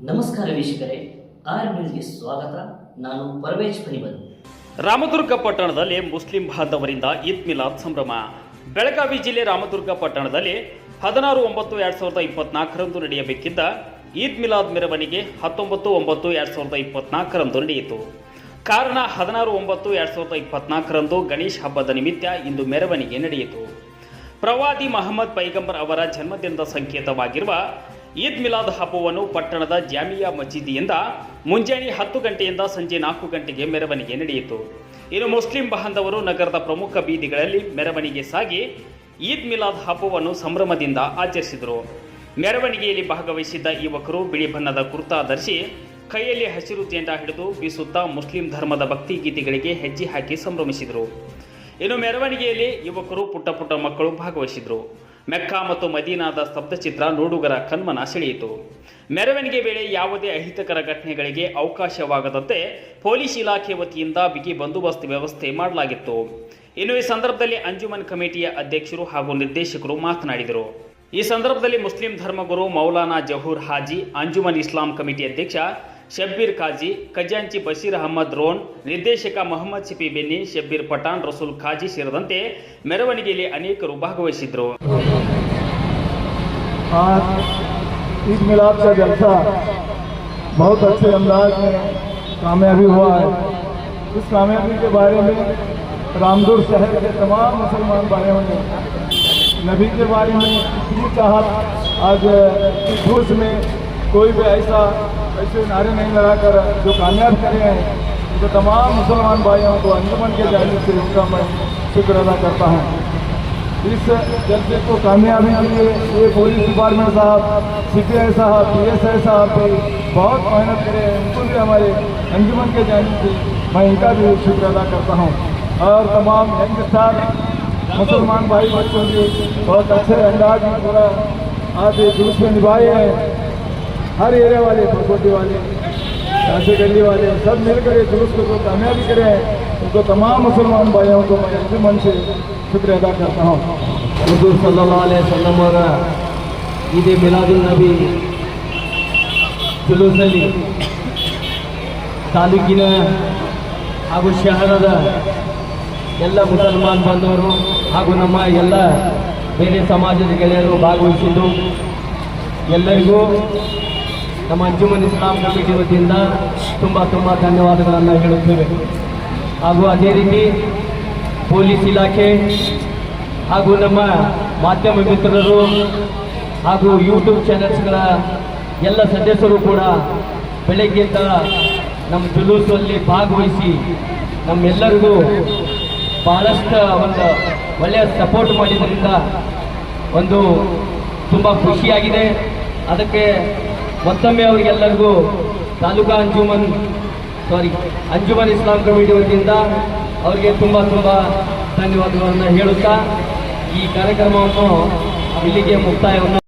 ನಮಸ್ಕಾರ ವೀಕ್ಷಕರೇ, ಆರ್ ನ್ಯೂಸ್ಗೆ ಸ್ವಾಗತ. ನಾನು ಪರ್ವೇಜ್ ಫನಿಬಲ್. ರಾಮದುರ್ಗ ಪಟ್ಟಣದಲ್ಲಿ ಮುಸ್ಲಿಂ ಬಾಂಧವರಿಂದ ಈದ್ ಮಿಲಾದ್ ಸಂಭ್ರಮ. ಬೆಳಗಾವಿ ಜಿಲ್ಲೆ ರಾಮದುರ್ಗ ಪಟ್ಟಣದಲ್ಲಿ 16/9/2024 ನಡೆಯಬೇಕಿದ್ದ ಈದ್ ಮಿಲಾದ್ ಮೆರವಣಿಗೆ 19/9/2024 ನಡೆಯಿತು. ಕಾರಣ 16/9/2024 ಗಣೇಶ ಹಬ್ಬದ ನಿಮಿತ್ತ ಇಂದು ಮೆರವಣಿಗೆ ನಡೆಯಿತು. ಪ್ರವಾದಿ ಮಹಮ್ಮದ್ ಪೈಗಂಬರ್ ಅವರ ಜನ್ಮದಿನದ ಸಂಕೇತವಾಗಿರುವ ಈದ್ ಮಿಲಾದ್ ಹಬ್ಬವನ್ನು ಪಟ್ಟಣದ ಜಾಮಿಯಾ ಮಸೀದಿಯಿಂದ ಮುಂಜಾನೆ 10 ಗಂಟೆಯಿಂದ ಸಂಜೆ 4 ಗಂಟೆಗೆ ಮೆರವಣಿಗೆ ನಡೆಯಿತು. ಇನ್ನು ಮುಸ್ಲಿಂ ಬಾಂಧವರು ನಗರದ ಪ್ರಮುಖ ಬೀದಿಗಳಲ್ಲಿ ಮೆರವಣಿಗೆ ಸಾಗಿ ಈದ್ ಮಿಲಾದ್ ಹಬ್ಬವನ್ನು ಸಂಭ್ರಮದಿಂದ ಆಚರಿಸಿದರು. ಮೆರವಣಿಗೆಯಲ್ಲಿ ಭಾಗವಹಿಸಿದ್ದ ಯುವಕರು ಬಿಳಿ ಬಣ್ಣದ ಕುರ್ತಾ ಧರಿಸಿ ಕೈಯಲ್ಲಿ ಹಸಿರು ಜೆಂಡ ಹಿಡಿದು ಬೀಸುತ್ತಾ ಮುಸ್ಲಿಂ ಧರ್ಮದ ಭಕ್ತಿ ಗೀತೆಗಳಿಗೆ ಹೆಜ್ಜೆ ಹಾಕಿ ಸಂಭ್ರಮಿಸಿದರು. ಇನ್ನು ಮೆರವಣಿಗೆಯಲ್ಲಿ ಯುವಕರು ಪುಟ್ಟ ಪುಟ್ಟ ಮಕ್ಕಳು ಭಾಗವಹಿಸಿದರು. ಮೆಕ್ಕಾ ಮತ್ತು ಮದೀನಾದ ಸ್ತಬ್ಧಚಿತ್ರ ನೋಡುಗರ ಕಣ್ಮನ ಸೆಳೆಯಿತು. ಮೆರವಣಿಗೆ ವೇಳೆ ಯಾವುದೇ ಅಹಿತಕರ ಘಟನೆಗಳಿಗೆ ಅವಕಾಶವಾಗದಂತೆ ಪೊಲೀಸ್ ಇಲಾಖೆ ವತಿಯಿಂದ ಬಿಗಿ ಬಂದೋಬಸ್ತ್ ವ್ಯವಸ್ಥೆ ಮಾಡಲಾಗಿತ್ತು. ಇನ್ನು ಈ ಸಂದರ್ಭದಲ್ಲಿ ಅಂಜುಮನ್ ಕಮಿಟಿಯ ಅಧ್ಯಕ್ಷರು ಹಾಗೂ ನಿರ್ದೇಶಕರು ಮಾತನಾಡಿದರು. ಈ ಸಂದರ್ಭದಲ್ಲಿ ಮುಸ್ಲಿಂ ಧರ್ಮಗುರು ಮೌಲಾನಾ ಜಹೂರ್ ಹಾಜಿ, ಅಂಜುಮನ್ ಇಸ್ಲಾಂ ಕಮಿಟಿ ಅಧ್ಯಕ್ಷ ಶಬ್ಬೀರ್ ಕಾಜಿ, ಖಜಾಂಚಿ ಬಶೀರ್ ಅಹಮದ್ ರೋನ್, ನಿರ್ದೇಶಕ ಮೊಹಮ್ಮದ್ ಸಿಪಿ ಬೆನ್ನಿ, ಶಬ್ಬೀರ್ ಪಠಾಣ್, ರಸೂಲ್ ಖಾಜಿ ಸೇರಿದಂತೆ ಮೆರವಣಿಗೆಯಲ್ಲಿ ಅನೇಕರು ಭಾಗವಹಿಸಿದ್ರು. ईद मिलाद का जलसा बहुत अच्छे अंदाज में कामयाबी हुआ है। इस कामयाबी के बारे में रामदुर्ग शहर के तमाम मुसलमान भाइयों ने नबी के बारे में इतनी चाहत, आज जोश में कोई भी ऐसे नारे नहीं लगाकर जो कामयाब करे हैं, तो तमाम मुसलमान भाइयों को अंजुमन के जानिब से इसका मैं शुक्र अदा करता हूँ। इस जलसे को कामयाबी के लिए ये पुलिस डिपार्टमेंट साहब, CPI साहब, PSI साहब भी बहुत मेहनत करे हैं। उनको भी हमारे अंजुमन के जानिब से मैं इनका भी शुक्र अदा करता हूँ। और तमाम यंगस्टर मुसलमान भाई बच्चों की बहुत अच्छे अंदाज में पूरा आज जुलूस में निभाए हैं। हर एरिया वाले, प्रकोटी वाले, काशी गली वाले सब मिलकर ये जुलूस को कामयाबी करे हैं। उनको तमाम मुसलमान भाइयों को मैं अंजुमन से शुक्र अदा करता हूँ। हुजूर सल्लल्लाहु अलैहि वसल्लम ಅವರ ಈದ್ ಮಿಲಾದುನ್ ನಬಿ ಜುಲೂಸಲ್ಲಿ ತಾಲೂಕಿನ ಹಾಗೂ ಶಹರದ ಎಲ್ಲ ಮುಸಲ್ಮಾನ್ ಬಾಂಧವರು ಹಾಗೂ ನಮ್ಮ ಎಲ್ಲ ಬೇರೆ ಸಮಾಜದ ಗೆಳೆಯರು ಭಾಗವಹಿಸಿದ್ದು ಎಲ್ಲರಿಗೂ ನಮ್ಮ ಅಂಜುಮನ್ ಇಸ್ಲಾಂ ಕಮಿಟಿ ವತಿಯಿಂದ ತುಂಬ ಧನ್ಯವಾದಗಳನ್ನು ಹೇಳುತ್ತೇವೆ. ಹಾಗೂ ಅದೇ ರೀತಿ ಪೊಲೀಸ್ ಇಲಾಖೆ ಹಾಗೂ ನಮ್ಮ ಮಾಧ್ಯಮ ಮಿತ್ರರು ಹಾಗೂ ಯೂಟ್ಯೂಬ್ ಚಾನೆಲ್ಸ್ಗಳ ಎಲ್ಲ ಸದಸ್ಯರು ಕೂಡ ಬೆಳಗ್ಗೆಯಿಂದ ನಮ್ಮ ಜುಲೂಸಲ್ಲಿ ಭಾಗವಹಿಸಿ ನಮ್ಮೆಲ್ಲರಿಗೂ ಭಾಳಷ್ಟು ಒಂದು ಒಳ್ಳೆಯ ಸಪೋರ್ಟ್ ಮಾಡಿದ್ದರಿಂದ ಒಂದು ತುಂಬ ಖುಷಿಯಾಗಿದೆ. ಅದಕ್ಕೆ ಮತ್ತೊಮ್ಮೆ ಅವರಿಗೆಲ್ಲರಿಗೂ ತಾಲೂಕಾ ಅಂಜುಮನ್ ಇಸ್ಲಾಂ ಕಮಿಟಿ ವತಿಯಿಂದ ಅವರಿಗೆ ತುಂಬ ಧನ್ಯವಾದಗಳನ್ನು ಹೇಳುತ್ತಾ ಈ ಕಾರ್ಯಕ್ರಮವನ್ನು ಇಲ್ಲಿಗೆ ಮುಕ್ತಾಯವನ್ನು